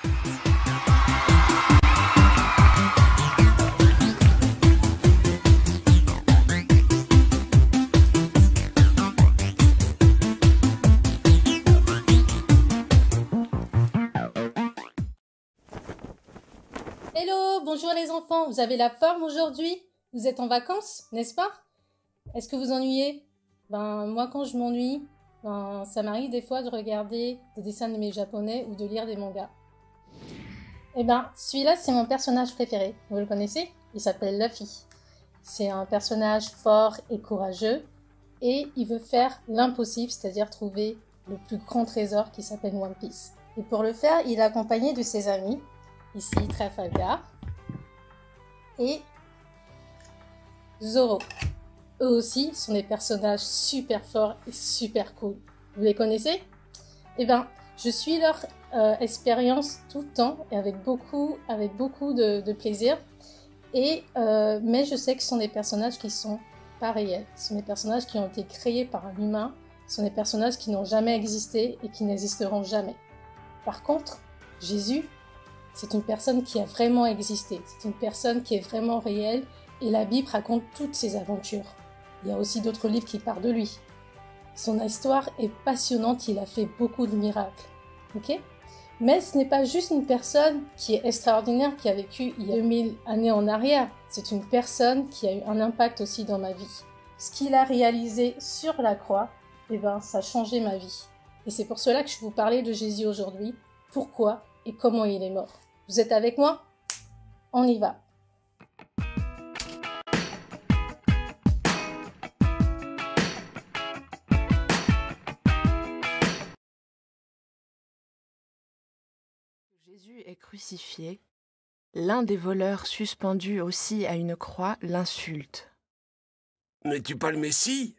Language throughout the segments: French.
Hello, bonjour les enfants, vous avez la forme aujourd'hui? Vous êtes en vacances, n'est-ce pas? Est-ce que vous ennuyez? Moi quand je m'ennuie, ça m'arrive des fois de regarder des dessins animés japonais ou de lire des mangas. Celui-là c'est mon personnage préféré, vous le connaissez? Il s'appelle Luffy. C'est un personnage fort et courageux et il veut faire l'impossible, c'est-à-dire trouver le plus grand trésor qui s'appelle One Piece. Et pour le faire, il est accompagné de ses amis. Ici, Trafalgar et Zoro. Eux aussi sont des personnages super forts et super cool. Vous les connaissez? Je suis leur expérience tout le temps et avec beaucoup de plaisir. Mais je sais que ce sont des personnages qui sont pas réels. Ce sont des personnages qui ont été créés par un humain. Ce sont des personnages qui n'ont jamais existé et qui n'existeront jamais. Par contre, Jésus, c'est une personne qui a vraiment existé, c'est une personne qui est vraiment réelle et la Bible raconte toutes ses aventures. Il y a aussi d'autres livres qui parlent de lui. Son histoire est passionnante, il a fait beaucoup de miracles. Okay? Mais ce n'est pas juste une personne qui est extraordinaire, qui a vécu il y a 2000 années en arrière. C'est une personne qui a eu un impact aussi dans ma vie. Ce qu'il a réalisé sur la croix, ça a changé ma vie. Et c'est pour cela que je vais vous parler de Jésus aujourd'hui. Pourquoi et comment il est mort. Vous êtes avec moi? On y va. Jésus est crucifié. L'un des voleurs suspendus aussi à une croix l'insulte. N'es-tu pas le Messie?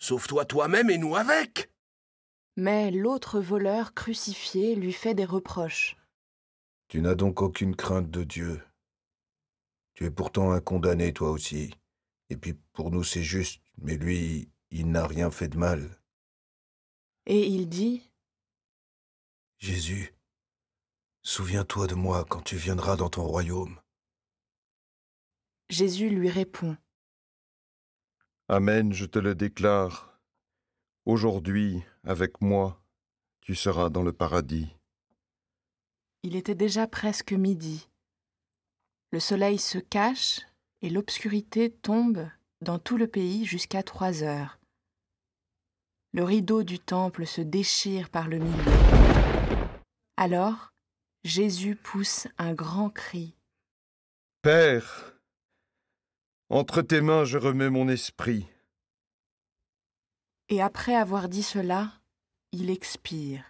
Sauve-toi toi-même et nous avec! Mais l'autre voleur crucifié lui fait des reproches. Tu n'as donc aucune crainte de Dieu. Tu es pourtant un condamné, toi aussi. Et puis pour nous c'est juste, mais lui, il n'a rien fait de mal. Et il dit, « Jésus, souviens-toi de moi quand tu viendras dans ton royaume. » Jésus lui répond, « Amen, je te le déclare. Aujourd'hui, avec moi, tu seras dans le paradis. » Il était déjà presque midi. Le soleil se cache et l'obscurité tombe dans tout le pays jusqu'à 3 heures. Le rideau du temple se déchire par le milieu. Alors, Jésus pousse un grand cri. « Père, entre tes mains je remets mon esprit. » Et après avoir dit cela, il expire.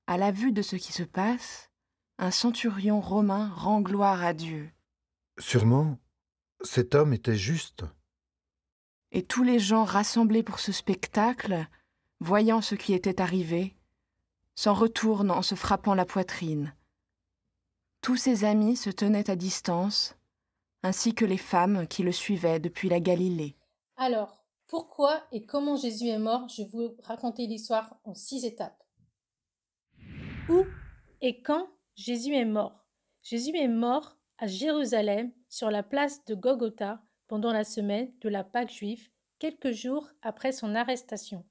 À la vue de ce qui se passe, un centurion romain rend gloire à Dieu. Sûrement, cet homme était juste. Et tous les gens rassemblés pour ce spectacle, voyant ce qui était arrivé, s'en retournent en se frappant la poitrine. Tous ses amis se tenaient à distance, ainsi que les femmes qui le suivaient depuis la Galilée. Alors, pourquoi et comment Jésus est mort? Je vais vous raconter l'histoire en 6 étapes. Où et quand Jésus est mort? Jésus est mort à Jérusalem, sur la place de Golgotha, pendant la semaine de la Pâque juive, quelques jours après son arrestation.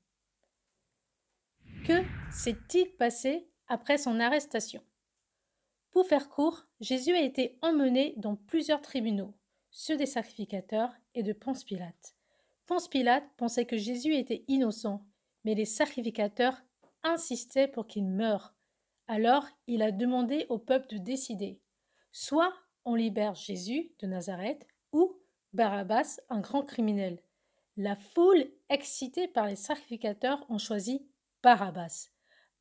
Que s'est-il passé après son arrestation? Pour faire court, Jésus a été emmené dans plusieurs tribunaux, ceux des sacrificateurs et de Ponce Pilate. Ponce Pilate pensait que Jésus était innocent, mais les sacrificateurs insistaient pour qu'il meure. Alors, il a demandé au peuple de décider. Soit on libère Jésus de Nazareth, ou Barabbas, un grand criminel. La foule, excitée par les sacrificateurs, ont choisi Barabbas.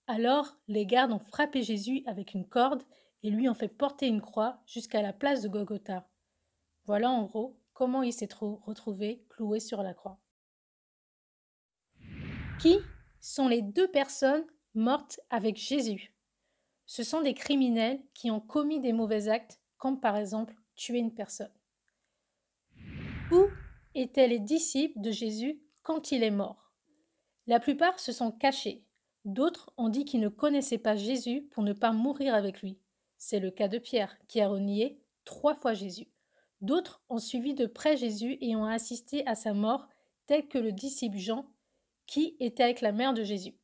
Alors, les gardes ont frappé Jésus avec une corde et lui ont fait porter une croix jusqu'à la place de Golgotha. Voilà en gros comment il s'est retrouvé cloué sur la croix. Qui sont les 2 personnes mortes avec Jésus? Ce sont des criminels qui ont commis des mauvais actes, comme par exemple tuer une personne. Où étaient les disciples de Jésus quand il est mort? La plupart se sont cachés. D'autres ont dit qu'ils ne connaissaient pas Jésus pour ne pas mourir avec lui. C'est le cas de Pierre, qui a renié 3 fois Jésus. D'autres ont suivi de près Jésus et ont assisté à sa mort, tel que le disciple Jean, qui était avec la mère de Jésus.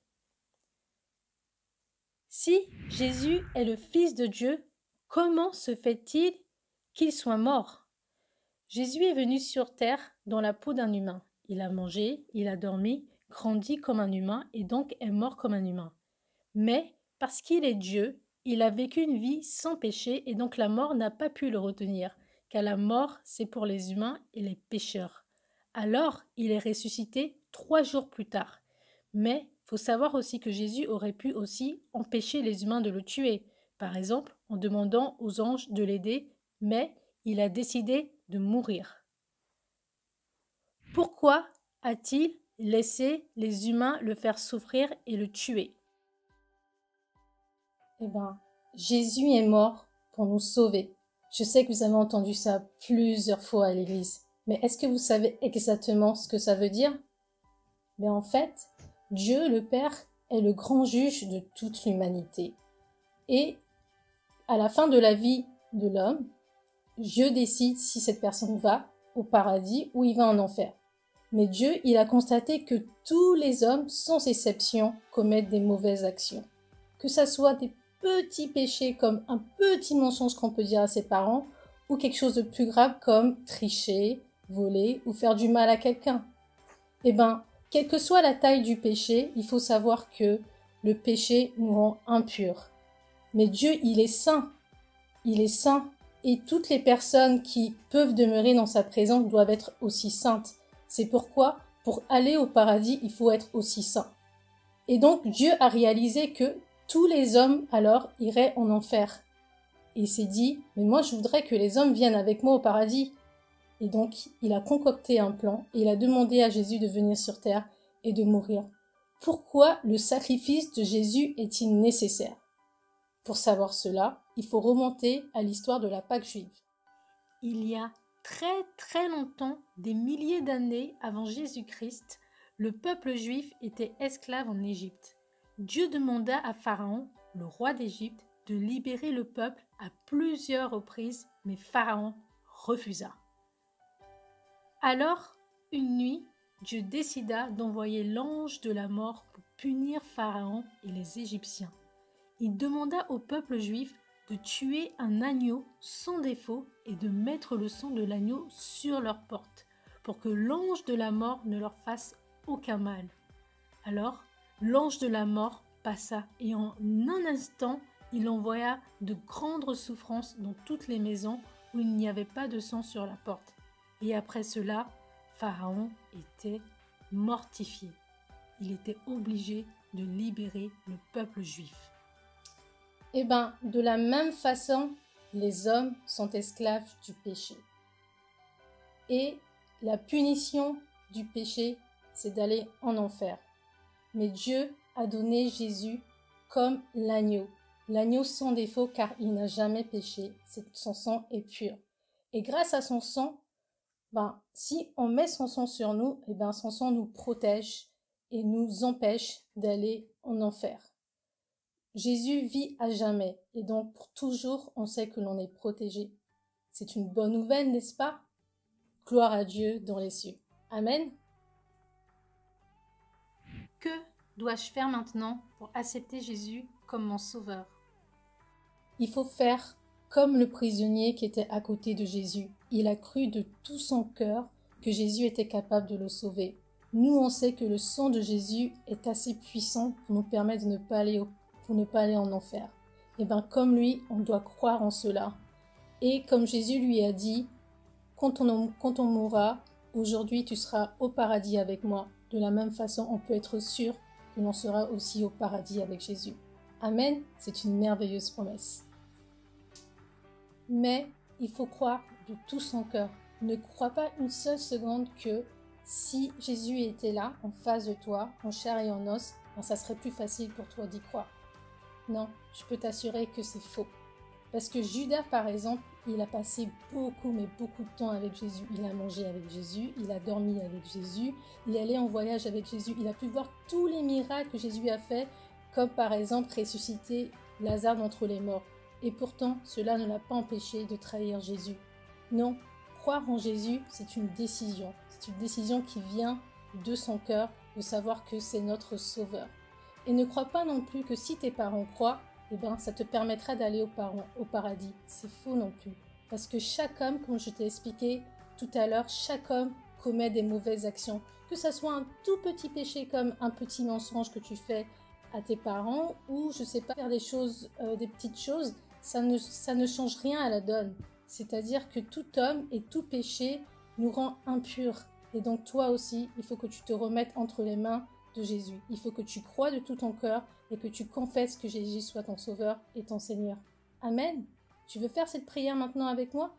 Si Jésus est le Fils de Dieu, comment se fait-il qu'il soit mort? Jésus est venu sur terre dans la peau d'un humain. Il a mangé, il a dormi, grandi comme un humain et donc est mort comme un humain. Mais parce qu'il est Dieu, il a vécu une vie sans péché et donc la mort n'a pas pu le retenir, car la mort c'est pour les humains et les pécheurs. Alors il est ressuscité 3 jours plus tard. Mais faut savoir aussi que Jésus aurait pu aussi empêcher les humains de le tuer, par exemple en demandant aux anges de l'aider, mais il a décidé de mourir. Pourquoi a-t-il laissé les humains le faire souffrir et le tuer? Eh bien, Jésus est mort pour nous sauver. Je sais que vous avez entendu ça plusieurs fois à l'église, mais est-ce que vous savez exactement ce que ça veut dire? Mais en fait, Dieu le Père est le grand juge de toute l'humanité. Et à la fin de la vie de l'homme, Dieu décide si cette personne va au paradis ou il va en enfer. Mais Dieu, il a constaté que tous les hommes, sans exception, commettent des mauvaises actions. Que ça soit des petits péchés comme un petit mensonge qu'on peut dire à ses parents, ou quelque chose de plus grave comme tricher, voler ou faire du mal à quelqu'un. Eh bien, quelle que soit la taille du péché, il faut savoir que le péché nous rend impurs. Mais Dieu, il est saint. Il est saint. Et toutes les personnes qui peuvent demeurer dans sa présence doivent être aussi saintes. C'est pourquoi, pour aller au paradis, il faut être aussi saint. Et donc, Dieu a réalisé que tous les hommes, alors, iraient en enfer. Et il s'est dit, mais moi, je voudrais que les hommes viennent avec moi au paradis. Et donc, il a concocté un plan et il a demandé à Jésus de venir sur terre et de mourir. Pourquoi le sacrifice de Jésus est-il nécessaire? Pour savoir cela, il faut remonter à l'histoire de la Pâque juive. Il y a très longtemps, des milliers d'années avant Jésus-Christ, le peuple juif était esclave en Égypte. Dieu demanda à Pharaon, le roi d'Égypte, de libérer le peuple à plusieurs reprises, mais Pharaon refusa. Alors, une nuit, Dieu décida d'envoyer l'ange de la mort pour punir Pharaon et les Égyptiens. Il demanda au peuple juif de tuer un agneau sans défaut et de mettre le sang de l'agneau sur leurs portes, pour que l'ange de la mort ne leur fasse aucun mal. Alors, l'ange de la mort passa et en un instant, il envoya de grandes souffrances dans toutes les maisons où il n'y avait pas de sang sur la porte. Et après cela, Pharaon était mortifié. Il était obligé de libérer le peuple juif. Eh bien, de la même façon, les hommes sont esclaves du péché. Et la punition du péché, c'est d'aller en enfer. Mais Dieu a donné Jésus comme l'agneau sans défaut car il n'a jamais péché, son sang est pur. Et grâce à son sang, si on met son sang sur nous, son sang nous protège et nous empêche d'aller en enfer. Jésus vit à jamais et donc pour toujours, on sait que l'on est protégé. C'est une bonne nouvelle, n'est-ce pas? Gloire à Dieu dans les cieux. Amen. Que dois-je faire maintenant pour accepter Jésus comme mon sauveur? Il faut faire comme le prisonnier qui était à côté de Jésus. Il a cru de tout son cœur que Jésus était capable de le sauver. Nous, on sait que le sang de Jésus est assez puissant pour nous permettre de ne pas aller en enfer. Et comme lui, on doit croire en cela. Et comme Jésus lui a dit, quand on mourra, aujourd'hui tu seras au paradis avec moi. De la même façon, on peut être sûr que l'on sera aussi au paradis avec Jésus. Amen, c'est une merveilleuse promesse. Mais il faut croire de tout son cœur. Ne crois pas une seule seconde que si Jésus était là, en face de toi, en chair et en os, ça serait plus facile pour toi d'y croire. Non, je peux t'assurer que c'est faux. Parce que Judas, par exemple, il a passé beaucoup de temps avec Jésus. Il a mangé avec Jésus, il a dormi avec Jésus, il est allé en voyage avec Jésus. Il a pu voir tous les miracles que Jésus a fait comme par exemple ressusciter Lazare d'entre les morts. Et pourtant, cela ne l'a pas empêché de trahir Jésus. Non, croire en Jésus, c'est une décision. C'est une décision qui vient de son cœur, de savoir que c'est notre sauveur. Et ne crois pas non plus que si tes parents croient, ça te permettra d'aller au paradis. C'est faux non plus. Parce que chaque homme, comme je t'ai expliqué tout à l'heure, chaque homme commet des mauvaises actions. Que ça soit un tout petit péché comme un petit mensonge que tu fais à tes parents ou, je sais pas, faire des choses, des petites choses, ça ne change rien à la donne. C'est-à-dire que tout homme et tout péché nous rend impurs. Et donc toi aussi, il faut que tu te remettes entre les mains de Jésus. Il faut que tu crois de tout ton cœur et que tu confesses que Jésus soit ton Sauveur et ton Seigneur. Amen. Tu veux faire cette prière maintenant avec moi?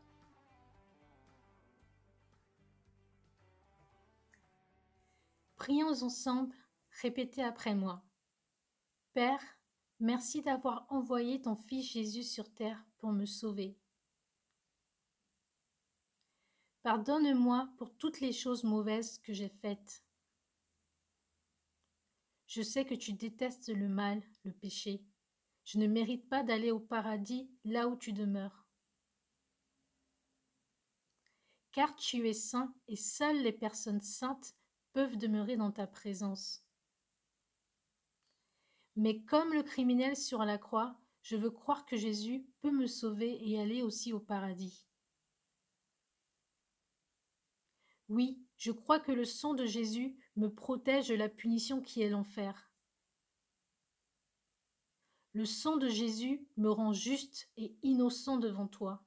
Prions ensemble, répétez après moi. Père, merci d'avoir envoyé ton Fils Jésus sur terre pour me sauver. Pardonne-moi pour toutes les choses mauvaises que j'ai faites. Je sais que tu détestes le mal, le péché. Je ne mérite pas d'aller au paradis là où tu demeures. Car tu es saint et seules les personnes saintes peuvent demeurer dans ta présence. Mais comme le criminel sur la croix, je veux croire que Jésus peut me sauver et aller aussi au paradis. Oui, je crois que le sang de Jésus me protège de la punition qui est l'enfer. Le sang de Jésus me rend juste et innocent devant toi.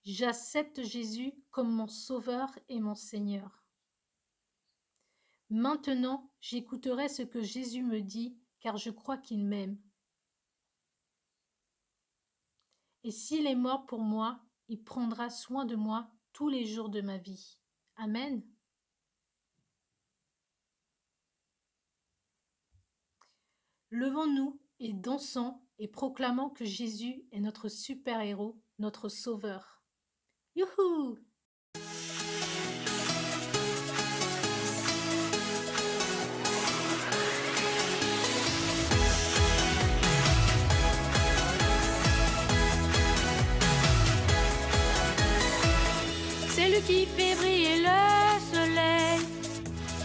J'accepte Jésus comme mon Sauveur et mon Seigneur. Maintenant, j'écouterai ce que Jésus me dit, car je crois qu'il m'aime. Et s'il est mort pour moi, il prendra soin de moi tous les jours de ma vie. Amen. Levons-nous et dansons et proclamons que Jésus est notre super-héros, notre Sauveur. Youhou! C'est lui qui fait briller le soleil,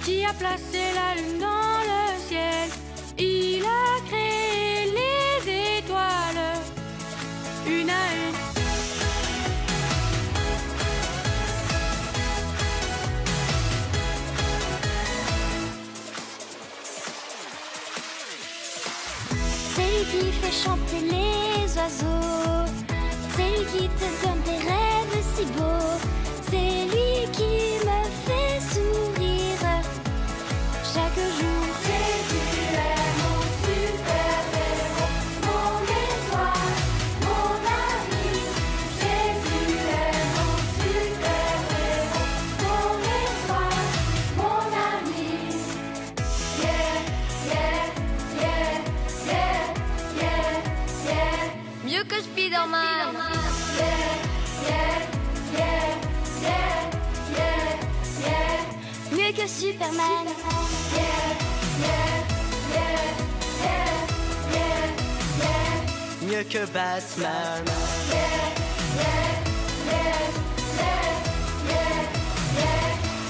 qui a placé la lune dans le ciel. Il a créé les étoiles, une à une. C'est lui qui fait chanter les oiseaux, c'est lui qui te donne des rêves si beaux. C'est lui qui me fait sourire chaque jour. Jésus est mon super-héros, mon étoile, mon ami. Jésus est mon super-héros, mon étoile, mon ami. Yeah, yeah, yeah, yeah, yeah, yeah. Mieux que Spider-Man. Mieux que Superman. Mieux que Batman.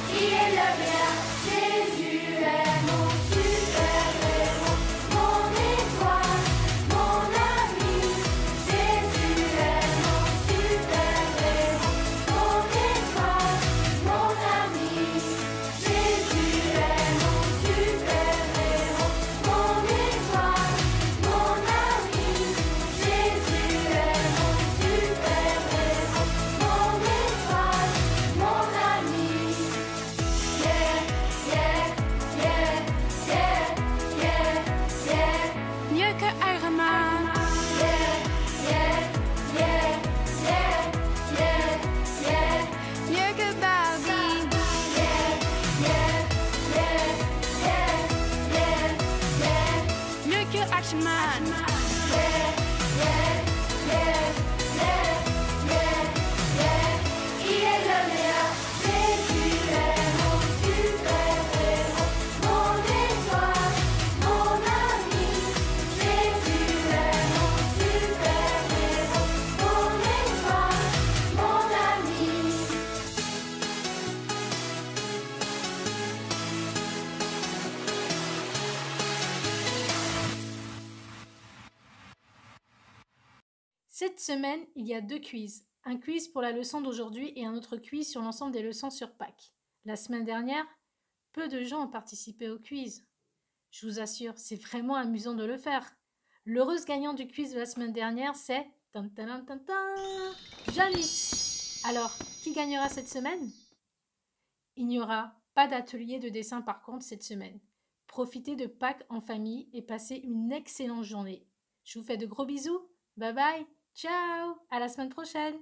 Qui est le bien? Jésus est mon super-héros, mon étoile, mon ami. Jésus est mon super-héros, mon étoile, mon ami. Jésus est mon super-héros, mon étoile, mon ami. Jésus est mon super-héros, mon étoile, mon ami. Yeah, yeah, yeah, yeah, yeah, yeah. Mieux que Iron Man. Yeah, yeah, yeah, yeah, yeah, yeah. Mieux que Barbie. Yeah, yeah, yeah, yeah, yeah, yeah. Mieux que Action Man. Yeah, yeah, yeah, yeah, yeah, yeah. Qui est le meilleur? Jésus est mon super-héros, mon étoile, Cette semaine, il y a 2 quiz. Un quiz pour la leçon d'aujourd'hui et un autre quiz sur l'ensemble des leçons sur Pâques. La semaine dernière, peu de gens ont participé au quiz. Je vous assure, c'est vraiment amusant de le faire. L'heureuse gagnante du quiz de la semaine dernière, c'est Janice. Alors, qui gagnera cette semaine? Il n'y aura pas d'atelier de dessin par contre cette semaine. Profitez de Pâques en famille et passez une excellente journée. Je vous fais de gros bisous. Bye bye. Ciao. À la semaine prochaine.